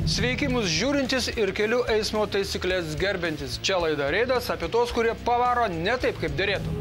Sveiki mus žiūrintis ir kelių eismo taisyklės gerbiantis. Čia laida Reidas apie tos, kurie pavaro ne taip, kaip derėtų.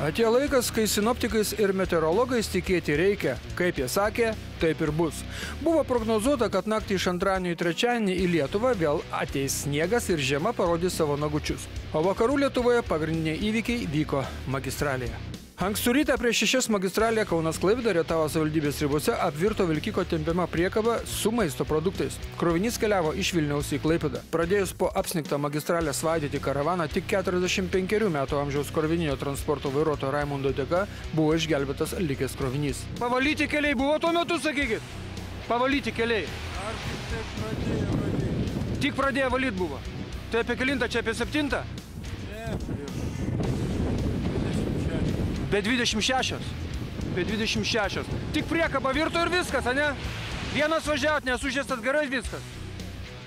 Atėjo laikas, kai sinoptikais ir meteorologais tikėti reikia. Kaip jie sakė, taip ir bus. Buvo prognozuota, kad naktį iš antradienio į trečiadienį į Lietuvą vėl ateis sniegas ir žiema parodys savo nagučius. O vakarų Lietuvoje pagrindiniai įvykiai vyko magistralėje. Ankstų rytą prieš 6 magistralėje Kaunas-Klaipėda Rietavo savivaldybės ribose apvirto vilkiko tempiama priekaba su maisto produktais. Krovinys keliavo iš Vilniaus į Klaipėdą. Pradėjus po apsnigtą magistralę svaidyti karavaną, tik 45 metų amžiaus krovininio transporto vairuotojo Raimundo dėka buvo išgelbėtas likęs krovinys. Pavalyti keliai buvo tuo metu, sakykit? Pavalyti keliai. Ar tik pradėjo valyti? Tik pradėjo valyti buvo. Tai apie kelintą, čia apie 7? Ne, prieš 26. Be 26. Be 26. Tik priekaba virto ir viskas, ane? Vienas važiaut, nesužėstas gerai viskas.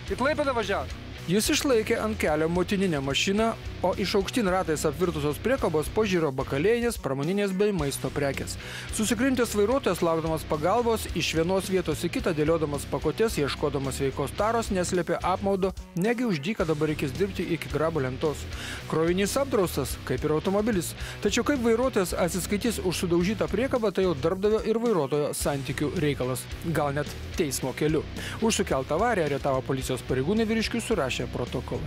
Į Klaipėdą važiaut. Jis išlaikė ant kelio motininę mašiną, o iš aukštyn ratais apvirtusios priekabos požyro bakalėjinės, pramoninės bei maisto prekės. Susikrintęs vairuotojas, laukdamas pagalbos, iš vienos vietos į kitą dėliodamas pakotės, ieškodamas sveikos taros, neslėpė apmaudo, negi už dyką dabar reikės dirbti iki grabo lentos. Krovinys apdraustas, kaip ir automobilis. Tačiau kaip vairuotojas atsiskaitys už sudaužytą priekabą, tai jau darbdavio ir vairuotojo santykių reikalas. Gal net teismo keliu. Už sukeltą avariją Rietavo policijos pareigūnai vyriškiui surašė protokolą.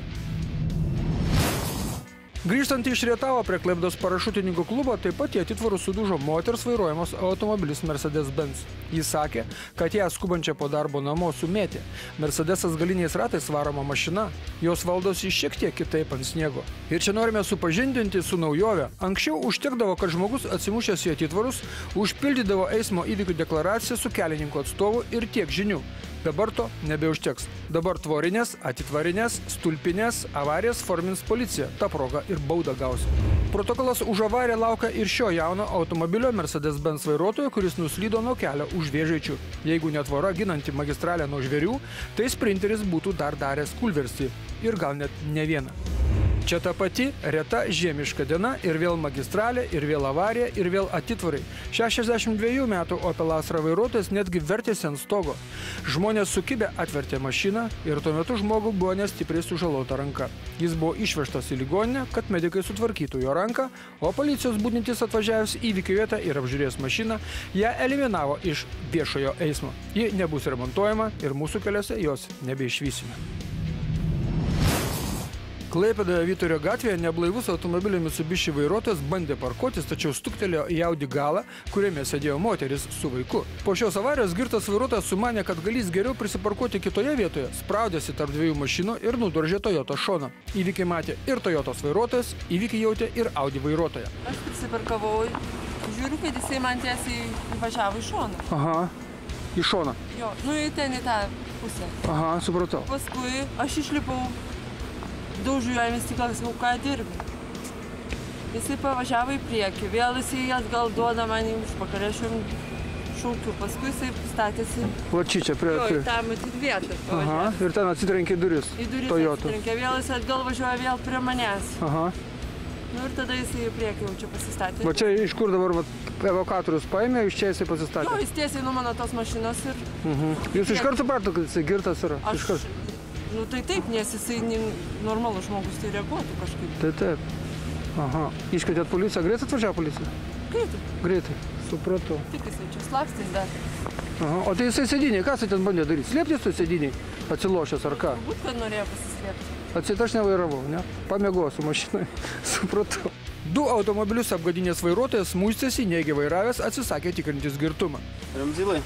Grįžtant iš Rietavo prie Klaipėdos parašutininkų klubo, taip pat į atitvarus sudužo moters vairuojamas automobilis Mercedes-Benz. Jis sakė, kad ją skubančią po darbo namo sumėtė. Mercedesas galiniais ratais varoma mašina, jos valdosi šiek tiek kitaip ant sniego. Ir čia norime supažindinti su naujove. Anksčiau užtekdavo, kad žmogus atsimušęs į atitvarus užpildydavo eismo įvykių deklaraciją su kelininko atstovu ir tiek žinių. Dabar to nebeužteks. Dabar tvorinės, atitvarinės, stulpinės avarijas formins policija. Ta proga ir baudą gausi. Protokolas už avariją laukia ir šio jauno automobilio Mercedes-Benz vairuotojo, kuris nuslydo nuo kelio už Vėžaičių. Jeigu ne tvora ginanti magistralę nuo žvėrių, tai sprinteris būtų dar daręs kūlverstį. Ir gal net ne vieną. Čia ta pati reta žiemiška diena ir vėl magistralė, ir vėl avarija, ir vėl atitvarai. 62 metų Opel Astra vairuotojas netgi vertėsi ant stogo. Žmonės sukibę atvertė mašiną ir tuo metu žmogų buvo nestipriai sužalota ranka. Jis buvo išvežtas į ligoninę, kad medikai sutvarkytų jo ranką, o policijos budintis atvažiavęs įvykio vietą ir apžiūrėjęs mašiną, ją eliminavo iš viešojo eismo. Ji nebus remontuojama ir mūsų keliuose jos nebeišvysime. Klaipėdoje Vyturio gatvėje neblaivus automobilio Mitsubishi vairuotojas bandė parkuotis, tačiau stuktelėjo į Audi galą, kuriame sėdėjo moteris su vaiku. Po šios avarijos girtas vairuotojas sumanė, kad galės geriau prisiparkuoti kitoje vietoje, spraudėsi tarp dviejų mašinų ir nudrožė Toyota šoną. Įvykį matė ir Toyotos vairuotojas, įvykį jautė ir Audi vairuotoja. Aš prisiparkavau, žiūriu, kad jisai man tiesiai važiavo į šoną. Aha, į šoną. Jo, nu į ten į tą pusę. Aha, supratau. Paskui aš išlipau. Daužu jam į stiklą, sakau, ką dirbi. Jisai pavažiavo į priekį, vėl jisai atgal duoda man į užpakalį, aš jam šaukiu, paskui jisai statėsi. Va čia prie... Jo, į tą matyt vietą. Aha, ir ten atsitrenkė duris. Į duris Toyota. atsitrenkė, vėl jisai atgal važiuoja vėl prie manęs. Aha. Nu ir tada jisai į priekį jau čia pasistatė. Va čia iš kur dabar evakuatorius paėmė, iš čia jisai pasistatė? Jo, jis tiesiai nuo mano tos mašinos ir... Jūs iš karto suprato, kad jisai girtas yra? Aš... Nu tai taip, nes jisai normalus žmogus tai reaguotų kažkaip. Tai taip. Aha. Iškvietėt policiją? Greitai atvažiavo policija? Greitai. Greitai. Supratau. Tik jisai čia slapstys dar. Aha. O tai jisai sėdiniai, ką jisai ten bandė daryti? Slėptis tu sėdiniai? Atsilošęs ar ką? Galbūt, kad norėjo pasislėpti. Atsit aš nevairavau, ne? Pamiegosiu mašinai. Supratau. 2 automobilius apgadinės vairuotojas muistėsi, neigė vairavęs, atsisakė tikrintis girtumą. Ramzilai.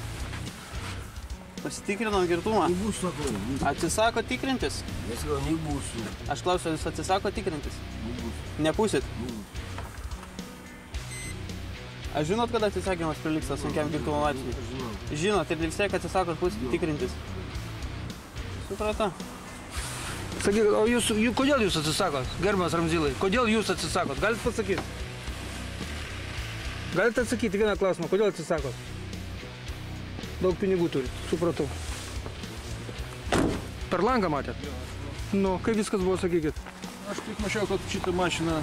Pasitikrinom girtumą. Nebūsiu, sakau. Atsisako tikrintis? Nesakau, nebūsiu. Aš klausiu, jūs atsisako tikrintis? Nebūsiu. Nepūsit? Aš žinot, kada atsisakymas priliksta sunkiam girtumo laipsniui? Žinau. Žinot, ir vis tiek atsisakot tikrintis. Supratau. Sakyk, o jūs, kodėl jūs atsisakot, gerbiamas Ramzilai? Kodėl jūs atsisakot? Galit pasakyti? Galite atsakyti vieną klausimą, kodėl atsisakot? Daug pinigų turi, supratau. Per langą matėt? Nu, kaip viskas buvo, sakykit? Aš tik mačiau, kad šitą mašiną...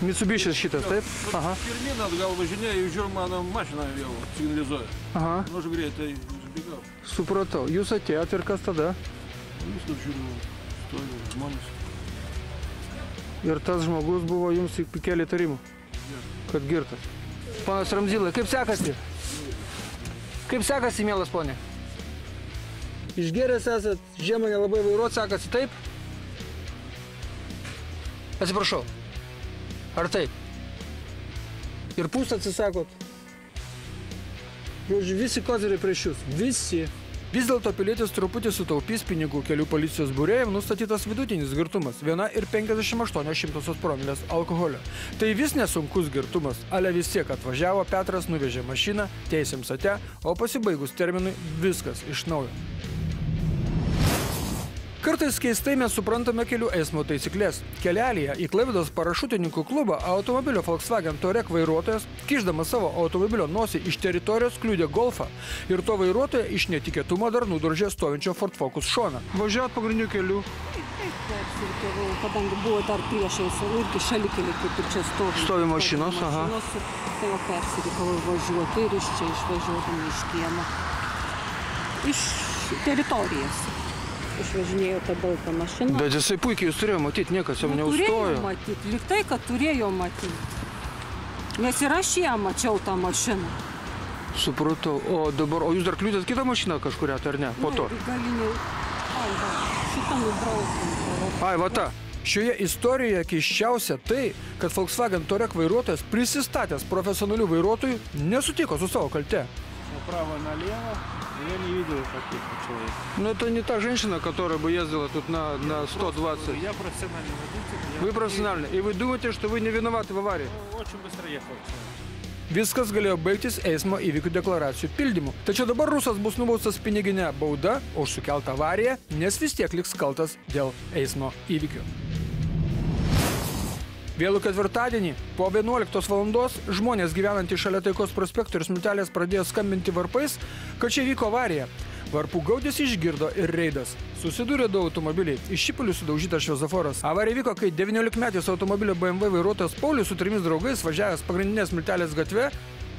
Mitsubishis šitas, taip? Aha. Pirmin atgal važinėjau, žiūrėjau, mano mašiną vėl signalizuoja. Aha. Nu, aš greitai Bėgau. Supratau. Jūs atėjot ir kas tada? Jūs taip žiūrėjau, stovi žmonės. Ir tas žmogus buvo jums įkėlė įtarimų, kad girtas. Ponas Ramzylai, kaip sekasi? Kaip sekasi, mielas ponė? Išgėręs esat, žiemą nelabai vairuot, sekasi taip? Atsiprašau. Ar taip? Ir pūst atsisakot? Žodžiu, visi kozeriai prieš jūs. Visi. Vis dėlto pilietis truputį sutaupys pinigų. Kelių policijos būrėjams nustatytas vidutinis girtumas 1,58 promilės alkoholio. Tai vis nesunkus girtumas, ale vis tiek atvažiavo Petras, nuvežė mašiną, teisėms ate, o pasibaigus terminui viskas iš naujo. Kartais keistai mes suprantame kelių eismo taisyklės. Kelelyje į Klaipėdos parašutininkų klubą automobilio Volkswagen Touareg vairuotojas, kišdamas savo automobilio nosį iš teritorijos, kliudė Golfą ir to vairuotoją iš netikėtumo dar nudrožė stovinčio Ford Focus šoną. Važiuot pagrindinių kelių. Taip, persirikiavau, kadangi buvo dar priešais irgi šalikelį, kaip ir čia stovi. Stovi mašinos, aha. Tai jau persirikiavau važiuoti ir iš čia išvažiuodami iš kiemo. Iš teritorijos. Išvažinėjo tą baltą mašiną. Bet jisai puikiai jūs turėjo matyti, niekas jam neužstojo. Turėjo matyti, lyg tai, kad turėjo matyti. Nes ir aš ją mačiau tą mašiną. Supratau. O dabar, o jūs dar kliūdėt kitą mašiną kažkurią, ar ne? Po to. Galinį, šitą nubraukim. Ai, va ta. Šioje istorijoje keiščiausia tai, kad Volkswagen Touareg vairuotojas, prisistatęs profesionalių vairuotojų, nesutiko su savo kalte. Направо налево, я не видел таких человек. Ну, это не та женщина, которая бы ездила тут на 120. Я профессиональный водитель. Вы профессиональный. И вы думаете, что вы не виноваты в аварии? Очень быстро ехал. Viskas galėjo baigtis eismo įvykių deklaracijų pildymu. Tačiau dabar rusas bus nubaustas piniginė bauda už sukeltą avariją, nes vis tiek liks kaltas dėl eismo įvykių. Vėlų ketvirtadienį po 11 valandos žmonės gyvenantys šalia Taikos prospekto ir Smiltelės pradėjo skambinti varpais, kad čia vyko avarija. Varpų gaudės išgirdo ir reidas. Susidūrė du automobiliai. Iš šipulių sudaužytas šviesoforas. Avarija vyko, kai 19-metis automobilio BMW vairuotojas Paulius su 3 draugais važiavęs pagrindinės Smiltelės gatve,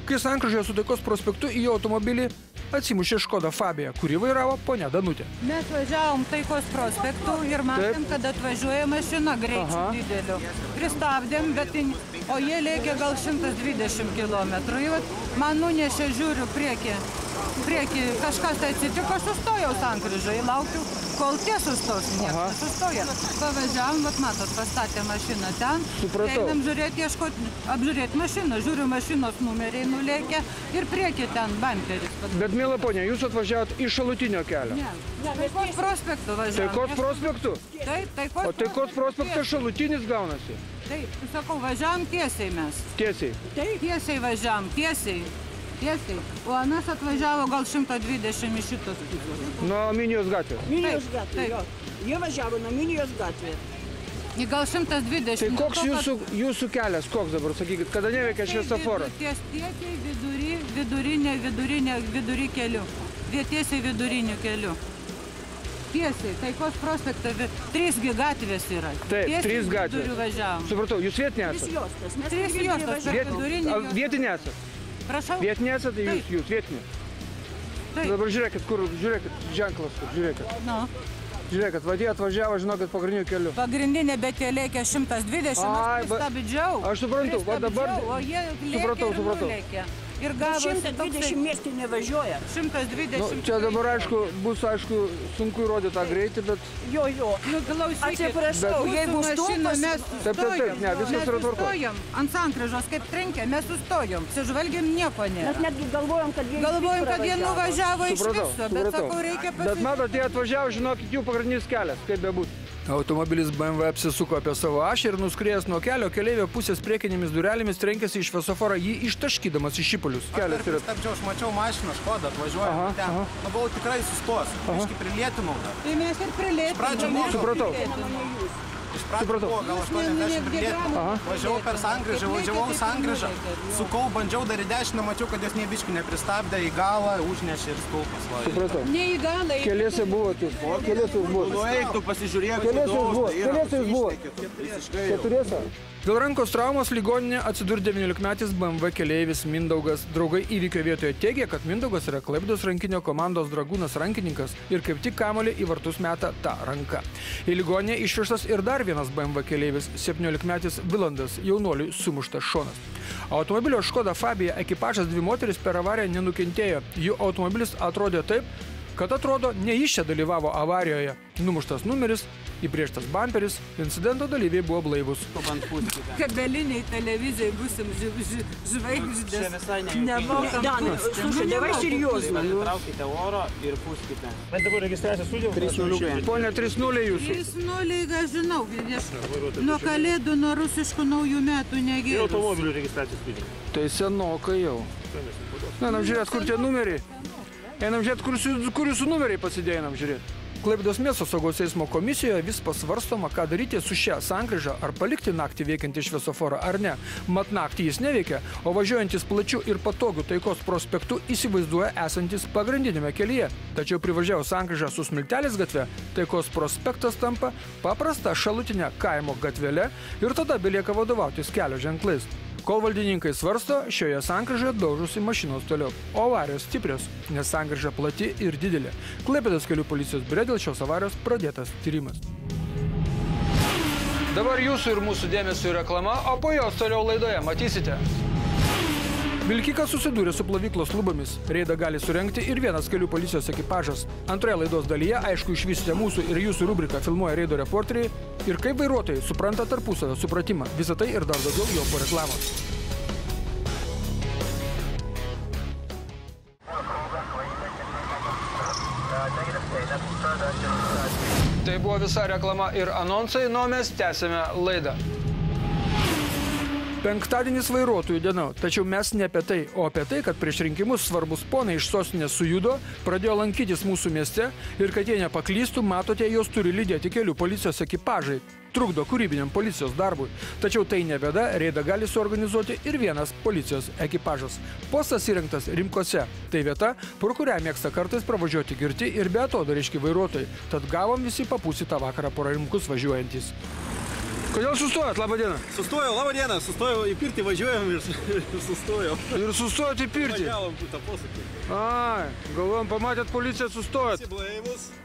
kai sankryžoje su Taikos prospektu į jo automobilį atsimušė Škoda Fabia, kurį vairavo ponia Danutė. Mes važiavom Taikos prospektu ir matėm, kad atvažiuoja mašina greičiu dideliu. Pristabdėm, o jie lėkė gal 120 km. Man nunešė, žiūriu, prieki kažkas tai atsitiko, aš sustojau sankryžoje, laukiu, kol tie sustos, niekas nesustoja. Pavažiavom, vat matot, pastatė mašiną ten, einam žiūrėti, apžiūrėti mašiną, žiūriu, mašinos numeriai nulėkė ir prieki ten bamperis. Bet, mėla ponia, jūs atvažiavot iš šalutinio kelio. Ne, Taikos prospektu važiavom. Taikos prospektu? Taip, Taikos prospektu. O Taikos prospektas šalutinis gaunasi? Taip, sakau, važiavam tiesiai mes. Tiesiai? Taip, tiesiai važiavam, tiesiai. O anas atvažiavo gal 120 iš šitos pusės. Nuo Minijos gatvės? Minijos gatvė, jo. Jie važiavo nuo Minijos gatvė. Gal 120. Tai koks jūsų kelias, koks dabar, sakykit, kada neveikia šviesoforas? Tiesiai vidury keliu. Tiesiai viduriniu keliu. Tiesiai, Taikos prospektą, 3 gatvės yra. Taip, 3 gatvės. Viduriu važiavom. Supratau, jūs vietinė esat? 3 juostas per vidurinį. Vietinė esat? Prašau? Vietinė esat, tai jūs vietinė? Taip. Dabar žiūrėkit, ženklas, žiūrėkit. Nu. Žiūrėkit, vadė atvažiavo, žinokit, pagrindiniu keliu. Pagrindinė, bet jie lėkė 120, aš pristabdžiau. Aš suprantu, va dabar... O jie lėkė ir nulėkė. Ir gavosi 120 miestai nevažiuoja. 120. Čia dabar, bus sunku įrodyti tą greitį, bet... Jo. Nu, klausykit. Atsiprašau, jeigu stopas... Taip, ne, viskas yra tvarko. Sustojom, ant sankryžos kaip trenkė, mes sustojom. Sižvalgėm, nieko nėra. Mes netgi galvojom, kad jie nuvažiavo iš viso, bet sakau, reikia pasižiūrėti. Bet matot, jie atvažiavo, žinokit, jų pagrindinis kelias, kaip bebūtų. Automobilis BMW apsisuko apie savo ašį ir nuskriejęs nuo kelio, keleivio pusės priekinėmis durelėmis trenkėsi į šviesoforą, jį ištaškydamas į šipulius. Aš pristabdžiau, aš mačiau mašiną, Škoda atvažiuoja ten. Nu, buvau tikrai sustos, biškį prilėtinau dar. Tai mes ir prilėtinau. Iš pradžių buvo. Supratau. Iš pradžių buvo gal 80 prilėtinau. Važiavau per sankryžą, važiavau sankryžą, sukau, bandžiau dar į dešinę, mačiau, kad jos nei biškį nepristabdė, į galą užnešė ir stulpas. Supratau. Ne į galą. Keliuose buvo jūs. Keliuose jūs buvo. Nu, eik, tu pasižiūrėk. Keliuose jūs buvo. Keturiese? Dėl rankos traumos ligoninė atsidūrė 19-metis BMW keleivis Mindaugas. Draugai įvykio vietoje teigė, kad Mindaugas yra Klaipėdos rankinio komandos Dragūnas rankininkas ir kaip tik kamuolį į vartus meta tą ranką. Į ligoninę išvežtas ir dar vienas BMW keleivis, 17-metis Vilandas, jaunuoliui sumuštas šonas. Automobilio Škoda Fabija ekipažas 2 moteris per avariją nenukentėjo. Jų automobilis atrodė taip, kad atrodo, ne jis čia dalyvavo avarijoje. Numuštas numeris, įbrėžtas bamperis, incidento dalyviai buvo blaivus. Kabeliniai televizijai būsim žvaigždės. Čia visai Nemokam. Слушай, давай серьезно. Traukite oro ir pūskite. Bet dabar registracija studijos. 3-0. Pone, 3-0 jūsų. 3-0, aš žinau, nuo kalėdų, nuo rusiškų naujų metų Ir negėrus. automobilių registracija studijos. Tai senokai jau. Einam žiūrėt, kur tie numeriai. Einam žiūrėt, kur jūsų numeriai pasidėjo, einam žiūrėt. Klaipėdos miesto saugos eismo komisijoje vis pasvarstoma, ką daryti su šia sankryža, ar palikti naktį veikiantį šviesoforą ar ne. Mat naktį jis neveikia, o važiuojantis plačiu ir patogiu Taikos prospektu įsivaizduoja esantis pagrindinėme kelyje. Tačiau privažiavus sankryžą su Smiltelės gatve, Taikos prospektas tampa paprasta šalutinė kaimo gatvele ir tada belieka vadovautis kelio ženklais. Kol valdininkai svarsto, šioje sankryžoje daužosi mašinos toliau. O avarijos stiprios, nes sankryža plati ir didelė. Klaipėdos kelių policijos biure dėl šios avarijos pradėtas tyrimas. Dabar jūsų ir mūsų dėmesio reklama, o po jos toliau laidoje matysite. Vilkikas susidūrė su plovyklos lubomis. Reidą gali surengti ir vienas kelių policijos ekipažas. Antroje laidos dalyje, aišku, išvysite mūsų ir jūsų rubriką Filmuoja reido reporteriai ir kaip vairuotojai supranta tarpusavio supratimą. Visą tai ir dar daugiau jau po reklamos. Tai buvo visa reklama ir anonsai, o mes tęsime laidą. Penktadienis vairuotojų diena, tačiau mes ne apie tai, o apie tai, kad prieš rinkimus svarbus ponai iš sostinės sujudo, pradėjo lankytis mūsų mieste ir kad jie nepaklystų, matote, jos turi lydėti kelių policijos ekipažai. Trukdo kūrybiniam policijos darbui. Tačiau tai ne bėda, reidą gali suorganizuoti ir vienas policijos ekipažas. Postas įrengtas Rimkose. Tai vieta, pro kurią mėgsta kartais pravažiuoti girti ir be atodariški vairuotojai. Tad gavom visi papūsitą vakarą pro Rimkus važiuojantys. Kodėl sustojot? Labą dieną. Sustojau, labą dieną. Sustojau į pirtį, važiuojam ir sustojau. Ir sustojot į pirtį? Važiavom tą posakį. Ai, galvojom, pamatėt policiją, sustojot. Visi blaivus.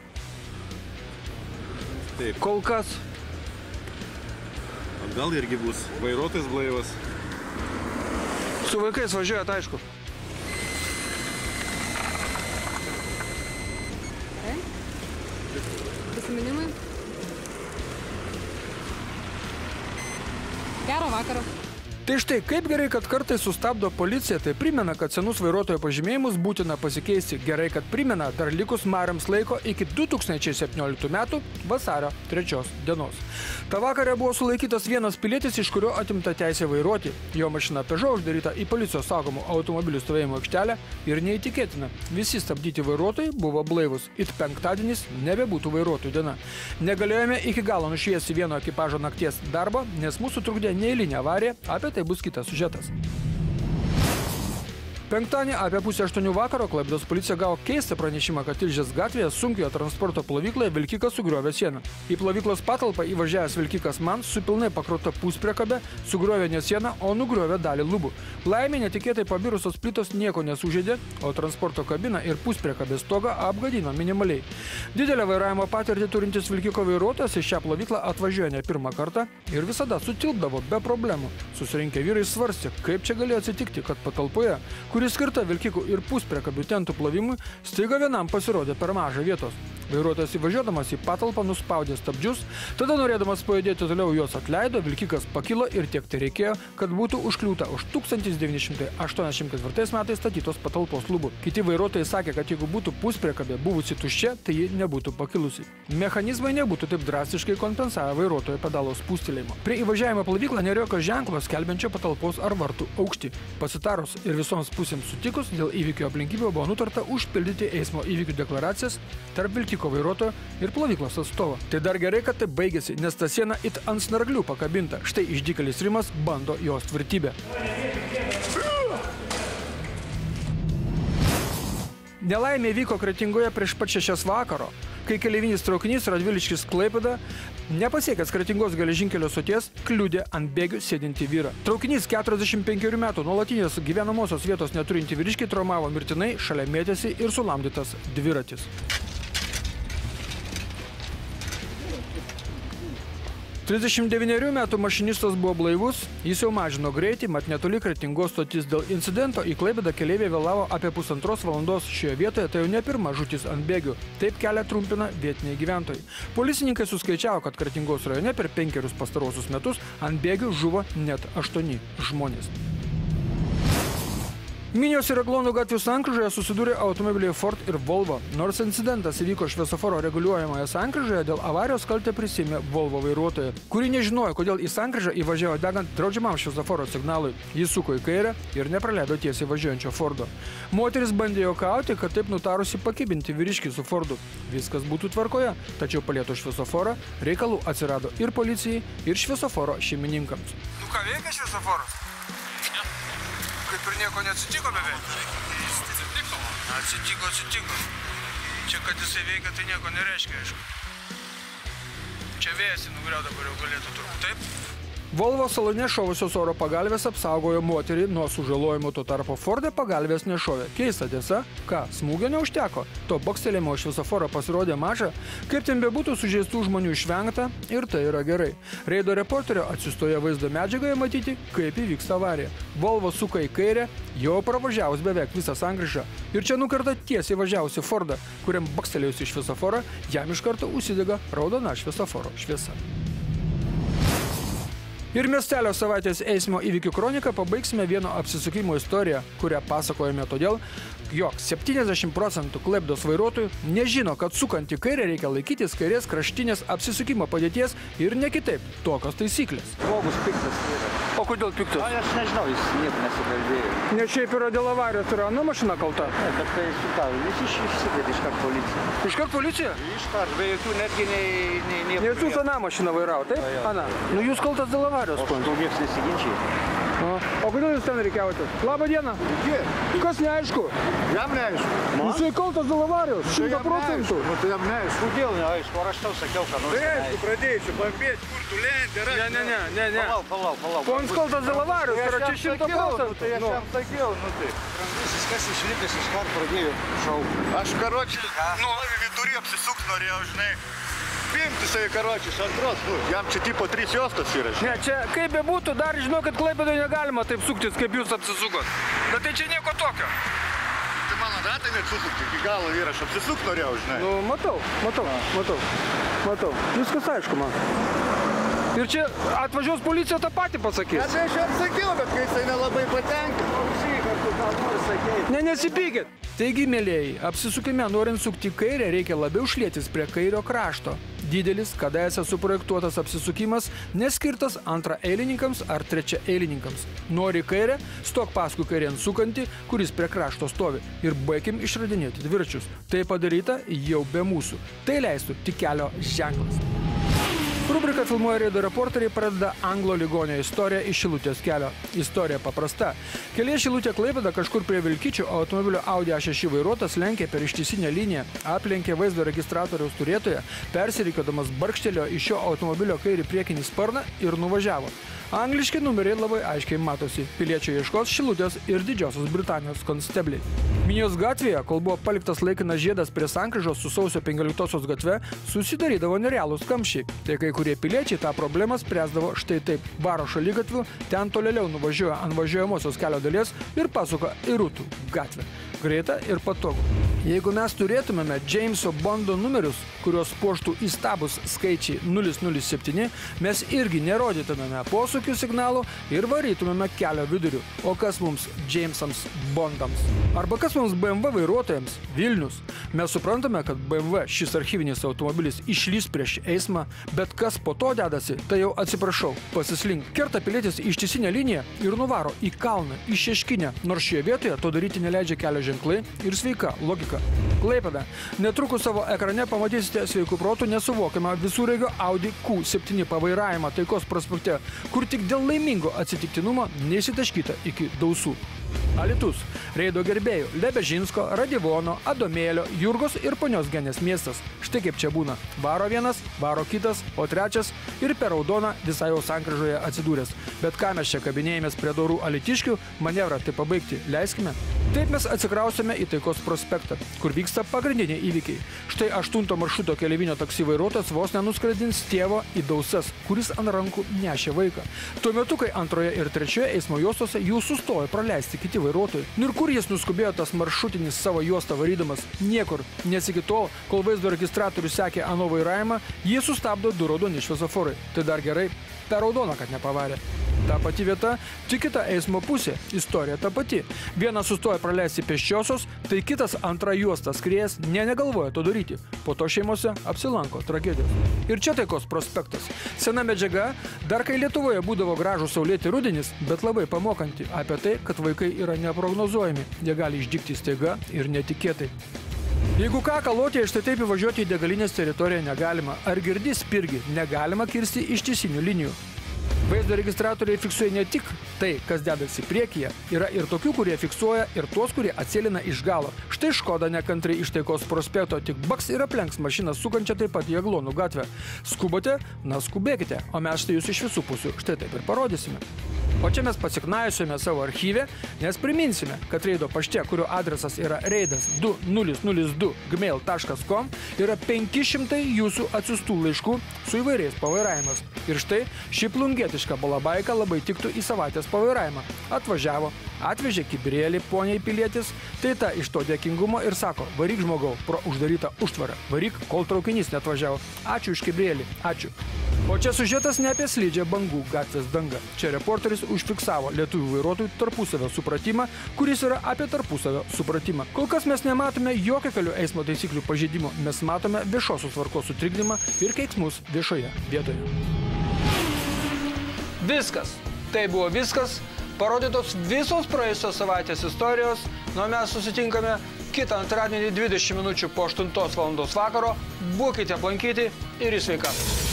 Taip. Kol kas. Gal irgi bus. Vairuotojas blaivas. Su vaikais važiuojat, aišku. Prisiminimai? Gero vakaro. Tai štai, kaip gerai, kad kartais sustabdo policija, tai primena, kad senus vairuotojo pažymėjimus būtina pasikeisti. Gerai, kad primena dar likus mariams laiko iki 2017 metų vasario 3 dienos. Ta vakarė buvo sulaikytas vienas pilietis, iš kurio atimta teisė vairuoti. Jo mašina Peugeot uždaryta į policijos saugomų automobilių stovėjimo aikštelę ir neįtikėtina. Visi stabdyti vairuotojai buvo blaivus. It penktadienis nebebūtų vairuotojų diena. Negalėjome iki galo nušviesti vieno ekipažo nakties darbo, nes mūsų trukdė neeilinė avarija, apie tai bus kitas siužetas. Penktadienį apie 7:30 vakaro Klaipėdos policija gavo keistą pranešimą, kad Tilžės gatvėje sunkiojo transporto plovykloje vilkikas sugriovė sieną. Į plovyklos patalpą įvažiavęs vilkikas man su pilnai pakrauta puspriekabe sugriovė ne sieną, o nugriovė dalį lubų. Laimė netikėtai pabirusios plytos nieko nesužeidė, o transporto kabiną ir puspriekabės stogą apgadino minimaliai. Didelę vairavimo patirtį turintis vilkiko vairuotojas į šią plovyklą atvažiuoja ne pirmą kartą ir visada sutilpdavo be problemų. Susirinkę vyrai svarstė, kaip čia galėjo atsitikti, kad patalpoje, kuris skirta vilkikų ir puspriekabių tentų plovimui, staiga vienam pasirodė per mažą vietos. Vairuotojas įvažiuodamas į patalpą nuspaudė stabdžius, tada norėdamas pajudėti toliau juos atleido, vilkikas pakilo ir tiek tai reikėjo, kad būtų užkliūta už 1984 metais statytos patalpos lubų. Kiti vairuotojai sakė, kad jeigu būtų puspriekabė buvusi tuščia, tai ji nebūtų pakilusi. Mechanizmai nebūtų taip drastiškai kompensavę vairuotojo pedalo spūstelėjimo. Prie įvažiavimo plovyklą nėra jokio ženklo skelbiančio patalpos ar vartų aukštį. Pasitarus ir visoms pusėms sutikus, dėl įvykio aplinkybių buvo nutarta užpildyti eismo įvykių deklaracijas tarp vilkiko vairuotojo ir plovyklos atstovo. Tai dar gerai, kad tai baigėsi, nes ta siena it ant snarglių pakabinta. Štai išdykėlis Rimas bando jos tvirtybę. Nelaimė vyko Kretingoje prieš pat 6 vakaro. kai keleivinis traukinys Radviliškis Klaipėda, nepasiekęs Kretingos geležinkelio stoties, kliudė ant bėgių sėdintį vyrą. Traukinys 45 metų nuolatinės gyvenamosios vietos neturinti vyriškį traumavo mirtinai, šalia mėtėsi ir sulamdytas dviratis. 39 metų mašinistas buvo blaivus, jis jau mažino greitį, mat netoli Kretingos stotis. Dėl incidento į Klaipėdą keleiviai vėlavo apie 1,5 valandos. Šioje vietoje tai jau ne pirma žūtis ant bėgių. Taip kelią trumpina vietiniai gyventojai. Policininkai suskaičiavo, kad Kretingos rajone per 5 pastarosius metus ant bėgių žuvo net 8 žmonės. Minijos ir Eglonų gatvių sankryžoje susidūrė automobiliai Ford ir Volvo. Nors incidentas įvyko šviesoforo reguliuojamoje sankryžoje, dėl avarijos kaltę prisiėmė Volvo vairuotoja, kuri nežinojo, kodėl į sankryžą įvažiavo degant draudžiamam šviesoforo signalui. Jis suko į kairę ir nepraleido tiesiai važiuojančio Fordo. Moteris bandė juokauti, kad taip nutarusi pakibinti vyriškį su Fordu. Viskas būtų tvarkoje, tačiau palieto šviesoforą reikalų atsirado ir policijai, ir šviesoforo šeimininkams. Nu ką veikia šviesoforas? Kaip ir nieko neatsitiko beveik. Atsitiko. Čia, kad jisai veikia, tai nieko nereiškia, aišku. Čia vėjasi nugriau, dabar jau galėtų turbūt, taip? Volvo salone šovusios oro pagalvės apsaugojo moterį nuo sužalojimo, tuo tarpu Forde pagalvės nešovė. Keista tiesa, ką, smūgio neužteko? To bokstelėjimo šviesoforo pasirodė maža, kaip ten bebūtų sužeistų žmonių išvengta ir tai yra gerai. Reido reporterio atsiustoje vaizdo medžiagoje matyti, kaip įvyksta avarija. Volvo suka į kairę, jau pravažiavus beveik visą sankryžą. Ir čia nukerta tiesiai važiavusi Fordą, kuriam bokstelėjusi šviesoforą, jam iš karto užsidega raudona šviesoforo šviesa. Ir miestelio savaitės eismo įvykių kroniką pabaigsime vieno apsisukimo istoriją, kurią pasakojame todėl, jog 70% Klaipėdos vairuotojų nežino, kad sukant į kairę reikia laikytis kairės kraštinės apsisukimo padėties ir ne kitaip. Tokios taisyklės. Žmogus piktas yra. O kodėl piktas? Aš nežinau, jis nieko nesikalbėjo. Ne šiaip yra dėl avarijos, yra ana mašina kalta. Ne, bet tai sukau, visi išsidėdė iškart policija. Iškart policija? Iškart, be jokių netgi nei... Nes jūs ana mašiną vairavo, taip? Ana. Nu jūs kaltas dėl avarijos. O šito niekas nesiginčiai. O kodėl jūs ten reikiavote? Labą dieną. Kas neaišku? Jam neaišku. Jisai kaltas dėl avarijos, 100%. Nu tai jam neaišku. Kodėl neaišku? Ar aš tau sakiau, ką nors Tai aišku, pradėsiu bambėti, kur tu lendi, rasti. Ne. Palauk. Pons kaltas dėl avarijos, yra čia 100%. Tai aš jam sakiau, nu tai. Brangusis, kas išlipęs iškart pradėjo šaukti. Aš karočiui, vidurį apsisukt norėjau, žinai. Pimti jisai karočius antros, jam čia tipo 3 juostos yra. Ne, čia kaip bebūtų, dar žinau, kad Klaipėdoje negalima taip suktis, kaip jūs apsisukot. Bet tai čia nieko tokio. Tai mano datai net susukti, iki galo vyra, aš apsisukt norėjau, žinai. Nu, matau. Viskas aišku man. Ir čia atvažiuos policija tą patį pasakys. Tai aš jam sakiau, bet kai jisai nelabai patenkino. Ne, nesipykit. Taigi, mėlėjai, apsisukime, norint sukti kairę, reikia labiau šlietis prie kairio krašto. Didelis, kadaise suprojektuotas apsisukimas neskirtas antraeilininkams ar trečiaeilininkams. Nori kairę, stok paskui kairėn sukantį, kuris prie krašto stovi. Ir baigim išradinėti dviračius. Tai padaryta jau be mūsų. Tai leistų tik kelio ženklas. Rubrika Filmuoja Reido reporteriai pradeda Anglo ligonio istoriją iš Šilutės kelio. Istorija paprasta. Kelyje Šilutė Klaipėda kažkur prie Vilkyčių automobilio Audi A6 vairuotojas lenkė per ištisinę liniją, aplenkė vaizdo registratoriaus turėtoją, persirikiodamas barkštelėjo iš šio automobilio kairį priekinį sparną ir nuvažiavo. Angliški numeriai labai aiškiai matosi. Piliečio ieškos Šilutės ir Didžiosios Britanijos konstebliai. Minijos gatvėje, kol buvo paliktas laikinas žiedas prie sankryžos su sausio 15 gatve, susidarydavo nerealūs kamščiai. Tai kai kurie piliečiai tą problemą spręsdavo štai taip. Varo šaligatviu, ten tolėliau nuvažiuoja ant važiuojamosios kelio dalies ir pasuka į Rūtų gatvę. Greita ir patogu. Jeigu mes turėtumėme Jameso Bondo numerius, kurios puoštų įstabus skaičiai 007, mes irgi nerodytumėme posūkių signalų ir varytumėme kelio viduriu. O kas mums Jamesams Bondams? Arba kas mums BMW vairuotojams? Vilnius. Mes suprantame, kad BMW šis archyvinis automobilis išlys prieš eismą, bet kas po to dedasi, tai jau atsiprašau, pasislink. Kerta pilietis ištisinę liniją ir nuvaro į kalną, į Šeškinę, nors šioje vietoje to daryti neleidžia kelio ženklai ir sveika logika. Klaipėda. Netrukus savo ekrane pamatysite sveikų protų nesuvokiamą visureigio Audi Q7 pavairavimą Taikos prospekte, kur tik dėl laimingo atsitiktinumo neįsitaškyta iki dausų. Alytus. Reido gerbėjų Lebežinsko, Radivono, Adomėlio, Jurgos ir ponios Genės miestas. Štai kaip čia būna. Varo vienas, varo kitas, o trečias ir per raudoną visai jau sankryžoje atsidūręs. Bet ką mes čia kabinėjomės prie dorų alytiškių, manevrą tai pabaigti leiskime. Taip mes atsikrausime į Taikos prospektą, kur vyksta pagrindiniai įvykiai. Štai 8 maršruto keleivinio taksi vairuotojas vos nenuskradins tėvo į Dausas, kuris ant rankų nešė vaiką. Tuo metu, kai antroje ir trečioje eismo juostose jų sustojo praleisti kiti vairuotojai. Ir kur jis nuskubėjo tas maršrutinis savo juostą varydamas? Niekur. Nes iki tol, kol vaizdo registratorius sekė ano vairavimą, jį sustabdo 2 raudoni šviesoforai. Tai dar gerai, per raudoną, kad nepavarė. Ta pati vieta, tik kita eismo pusė. Istorija ta pati. Vienas sustoja praleisti pėsčiosios, tai kitas antrą juostą skriejęs negalvoja to daryti. Po to šeimose apsilanko tragedijos. Ir čia Taikos prospektas. Sena medžiaga, dar kai Lietuvoje būdavo gražų saulėti rudenis, bet labai pamokanti apie tai, kad vaikai yra neprognozuojami. Jie gali išdygti staiga ir netikėtai. Jeigu ką, Kalotėje štai taip įvažiuoti į degalinės teritoriją negalima. Ar girdi spirgi? Negalima kirsti ištisinių linijų. Vaizdo registratoriai fiksuoja ne tik tai, kas dedasi priekyje, yra ir tokių, kurie fiksuoja ir tuos, kurie atsėlina iš galo. Štai Škoda nekantrai iš Taikos prospekto tik baks ir aplenks mašiną sukančią taip pat į Aglonų gatvę. Skubote? Na skubėkite, o mes štai jūs iš visų pusių štai taip ir parodysime. O čia mes pasiknaisiome savo archyvę, nes priminsime, kad reido pašte, kurio adresas yra reidas2002gmail.com, yra 500 jūsų atsiųstų laiškų su įvairiais pavairavimas. Ir štai ši plungetiška balabaika labai tiktų į savaitės pavairavimą. Atvažiavo, atvežė kibirėlį poniai pilietis, tai ta iš to dėkingumo ir sako, varyk žmogau pro uždarytą užtvarą, varyk, kol traukinys neatvažiavo. Ačiū už kibirėlį, ačiū. O čia siužetas ne apie slidžią bangų gatvės dangą. Čia reporteris užfiksavo lietuvių vairuotojų tarpusavio supratimą, kuris yra apie tarpusavio supratimą. Kol kas mes nematome jokio kelių eismo taisyklių pažeidimo, mes matome viešosios tvarkos sutrikdymą ir keiksmus viešoje vietoje. Viskas. Tai buvo viskas. Parodytos visos praėjusios savaitės istorijos, nuo mes susitinkame kitą antradienį 20 minučių po 8 valandos vakaro. Būkite aplankyti ir į sveikatos.